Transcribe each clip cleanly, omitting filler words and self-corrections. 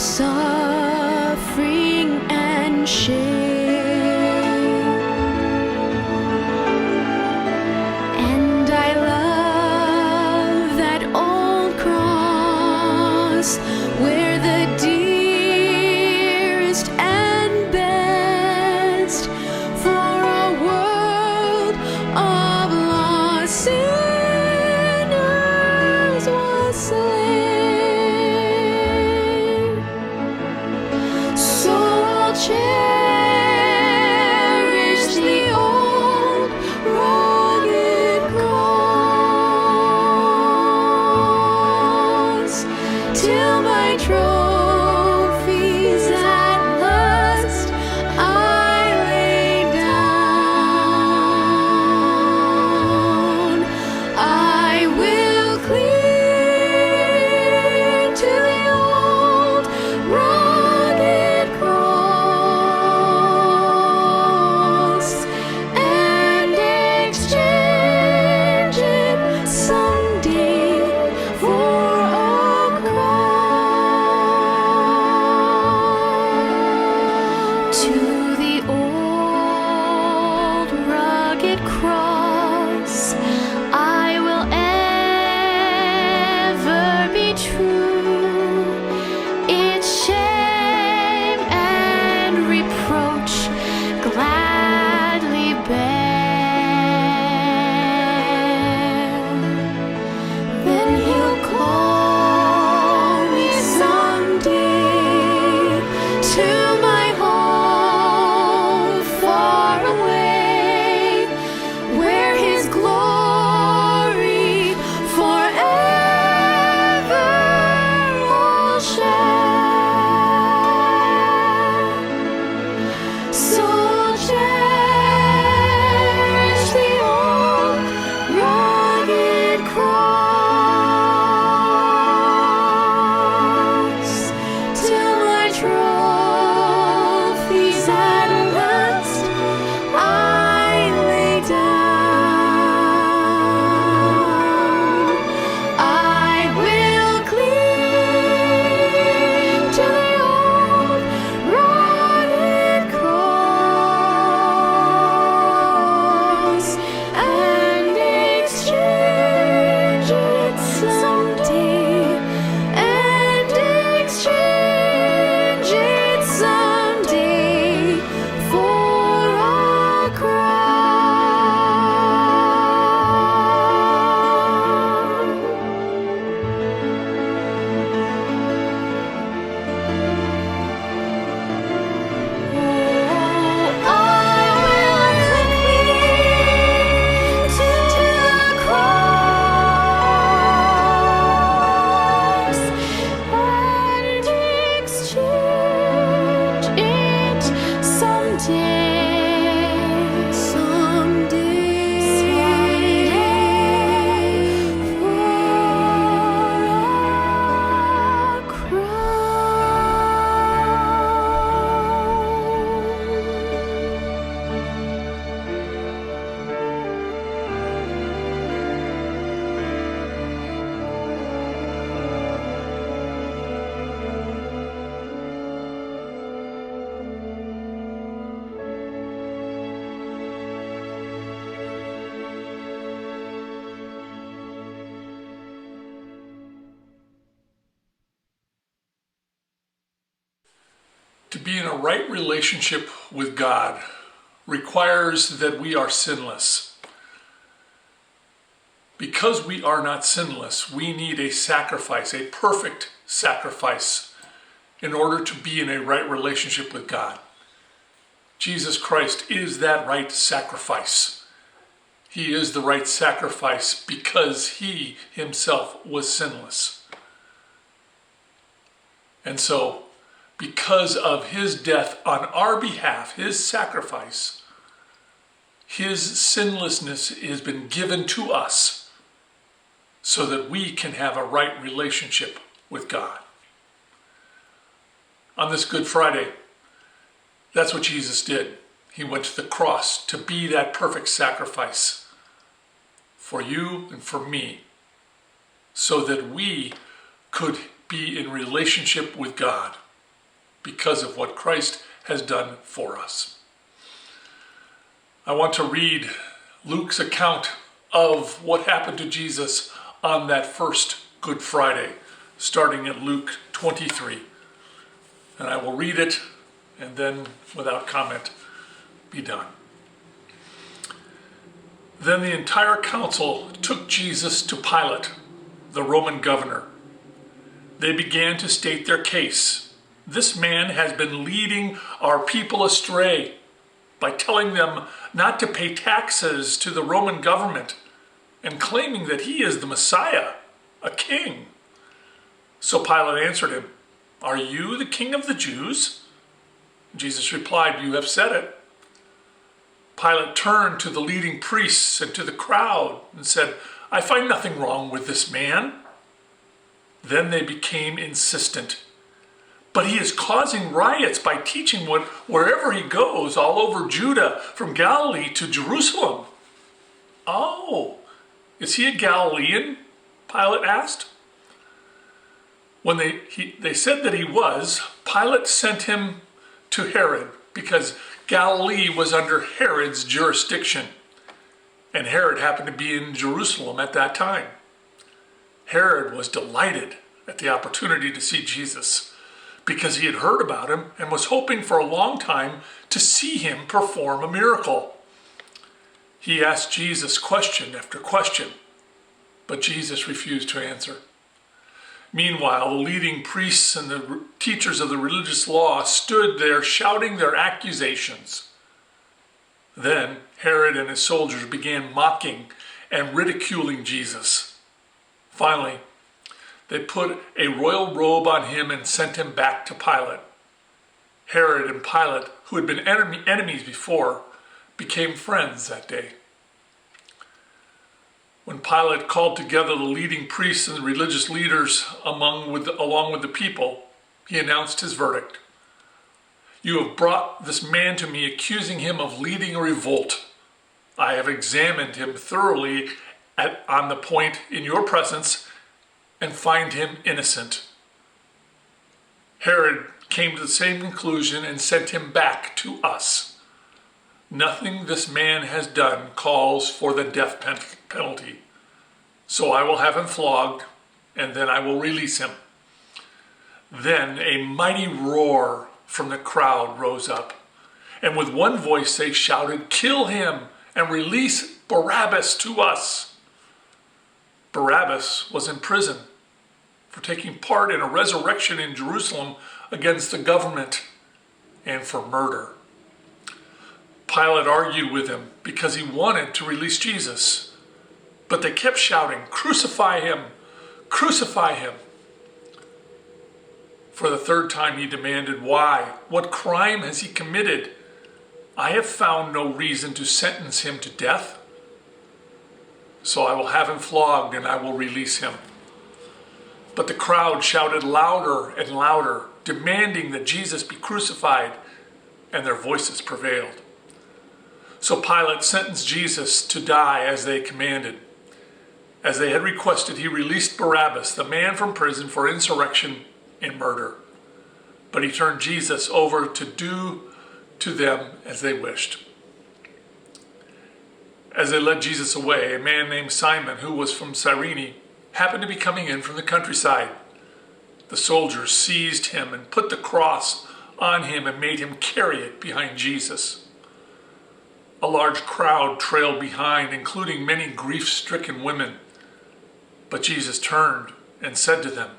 suffering and shame. And I love that old cross where the dearest and best for a world of lost sinners was slain. So I'll cherish the old rugged cross till my trophies at last I lay down. I will cling to the old rugged cross and exchange it someday for a cross. To the old rugged cross I will ever be true. Its shame and reproach gladly bear. Then he'll call me someday to my home far away, where his glory forever I'll share. So I'll cherish the old rugged cross till my trophies at last I lay down. I will cling to the old rugged cross and exchange it someday, and exchange it someday for a crown. I will cling to the cross and exchange it someday, for a To be in a right relationship with God requires that we are sinless. Because we are not sinless, we need a sacrifice, a perfect sacrifice, in order to be in a right relationship with God. Jesus Christ is that right sacrifice. He is the right sacrifice because he himself was sinless. And so, because of his death on our behalf, his sacrifice, his sinlessness has been given to us so that we can have a right relationship with God. On this Good Friday, that's what Jesus did. He went to the cross to be that perfect sacrifice for you and for me, so that we could be in relationship with God. because of what Christ has done for us. I want to read Luke's account of what happened to Jesus on that first Good Friday, starting at Luke 23. And I will read it and then, without comment, be done. Then the entire council took Jesus to Pilate, the Roman governor. They began to state their case. This man has been leading our people astray by telling them not to pay taxes to the Roman government and claiming that he is the Messiah, a king. So Pilate answered him, "Are you the king of the Jews?" Jesus replied, "You have said it." Pilate turned to the leading priests and to the crowd and said, "I find nothing wrong with this man." Then they became insistent. "But he is causing riots by teaching wherever he goes, all over Judah, from Galilee to Jerusalem." "Oh, is he a Galilean?" Pilate asked. When they said that he was, Pilate sent him to Herod, because Galilee was under Herod's jurisdiction, and Herod happened to be in Jerusalem at that time. Herod was delighted at the opportunity to see Jesus, because he had heard about him and was hoping for a long time to see him perform a miracle. He asked Jesus question after question, but Jesus refused to answer. Meanwhile, the leading priests and the teachers of the religious law stood there shouting their accusations. Then Herod and his soldiers began mocking and ridiculing Jesus. Finally, they put a royal robe on him and sent him back to Pilate. Herod and Pilate, who had been enemies before, became friends that day. When Pilate called together the leading priests and the religious leaders along with the people, he announced his verdict. "You have brought this man to me, accusing him of leading a revolt. I have examined him thoroughly on the point in your presence and find him innocent." Herod came to the same conclusion and sent him back to us. Nothing this man has done calls for the death penalty. So I will have him flogged, and then I will release him. Then a mighty roar from the crowd rose up, and with one voice they shouted, "Kill him and release Barabbas to us." Barabbas was in prison for taking part in a resurrection in Jerusalem against the government and for murder. Pilate argued with him because he wanted to release Jesus, but they kept shouting, "Crucify him! Crucify him!" For the third time he demanded, "Why? What crime has he committed? I have found no reason to sentence him to death. So I will have him flogged and I will release him." But the crowd shouted louder and louder, demanding that Jesus be crucified, and their voices prevailed. So Pilate sentenced Jesus to die as they commanded. As they had requested, he released Barabbas, the man from prison for insurrection and murder. But he turned Jesus over to do to them as they wished. As they led Jesus away, a man named Simon, who was from Cyrene, happened to be coming in from the countryside. The soldiers seized him and put the cross on him and made him carry it behind Jesus. A large crowd trailed behind, including many grief-stricken women. But Jesus turned and said to them,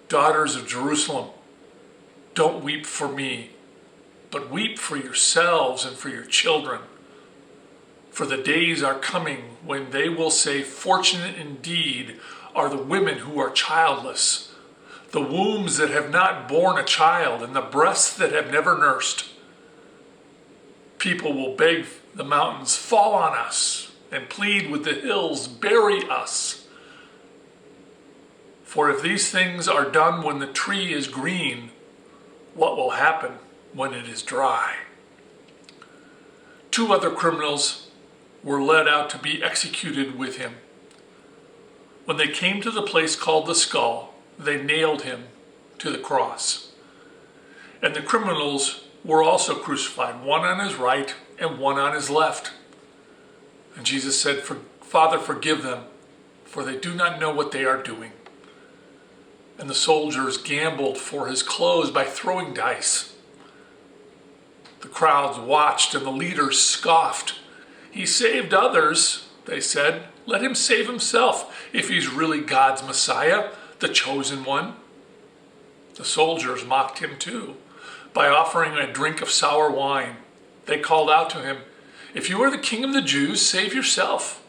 "Daughters of Jerusalem, don't weep for me, but weep for yourselves and for your children. For the days are coming when they will say, 'Fortunate indeed are the women who are childless, the wombs that have not borne a child, and the breasts that have never nursed.' People will beg the mountains, 'Fall on us,' and plead with the hills, 'Bury us.' For if these things are done when the tree is green, what will happen when it is dry?" 2 other criminals were led out to be executed with him. When they came to the place called the Skull, they nailed him to the cross. And the criminals were also crucified, one on his right and one on his left. And Jesus said, Father, forgive them, for they do not know what they are doing. And the soldiers gambled for his clothes by throwing dice. The crowds watched and the leaders scoffed. He saved others, they said. Let him save himself if he's really God's Messiah, the chosen one. The soldiers mocked him too by offering a drink of sour wine. They called out to him, "If you are the king of the Jews, save yourself."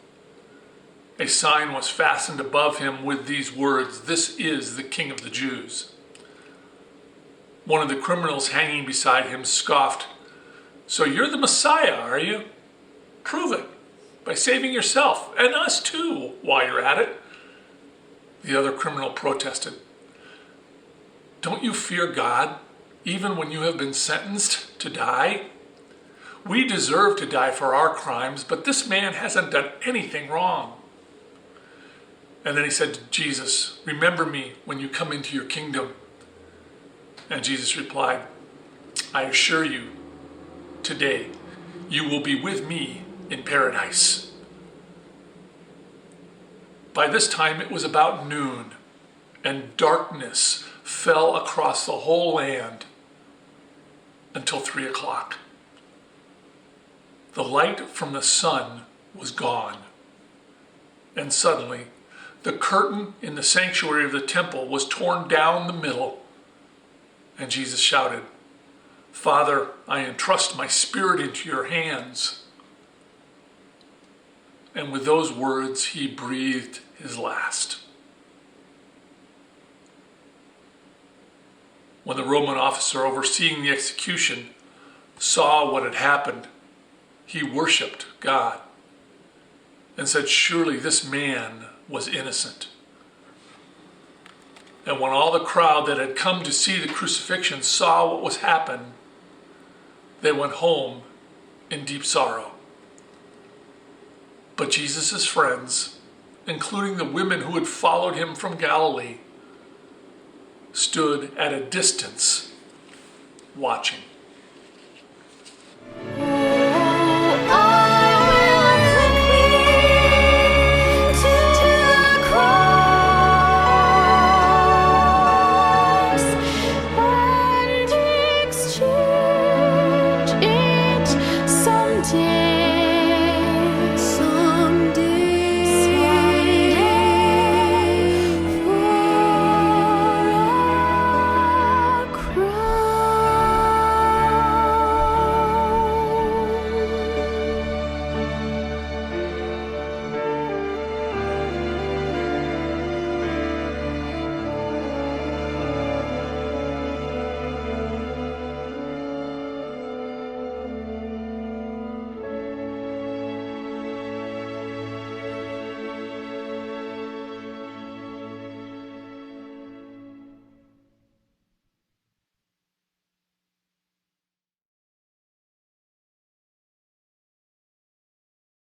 A sign was fastened above him with these words, "This is the King of the Jews." One of the criminals hanging beside him scoffed, "So you're the Messiah, are you? Prove it by saving yourself and us too while you're at it." The other criminal protested, "Don't you fear God, even when you have been sentenced to die? We deserve to die for our crimes, but this man hasn't done anything wrong." And then he said to Jesus, "Remember me when you come into your kingdom." And Jesus replied, "I assure you, today you will be with me in paradise." By this time it was about noon, and darkness fell across the whole land until 3 o'clock. The light from the sun was gone, and suddenly the curtain in the sanctuary of the temple was torn down the middle, and Jesus shouted, "Father, I entrust my spirit into your hands." And with those words, he breathed his last. When the Roman officer overseeing the execution saw what had happened, he worshiped God and said, "Surely this man was innocent." And when all the crowd that had come to see the crucifixion saw what was happened, they went home in deep sorrow. But Jesus' friends, including the women who had followed him from Galilee, stood at a distance watching.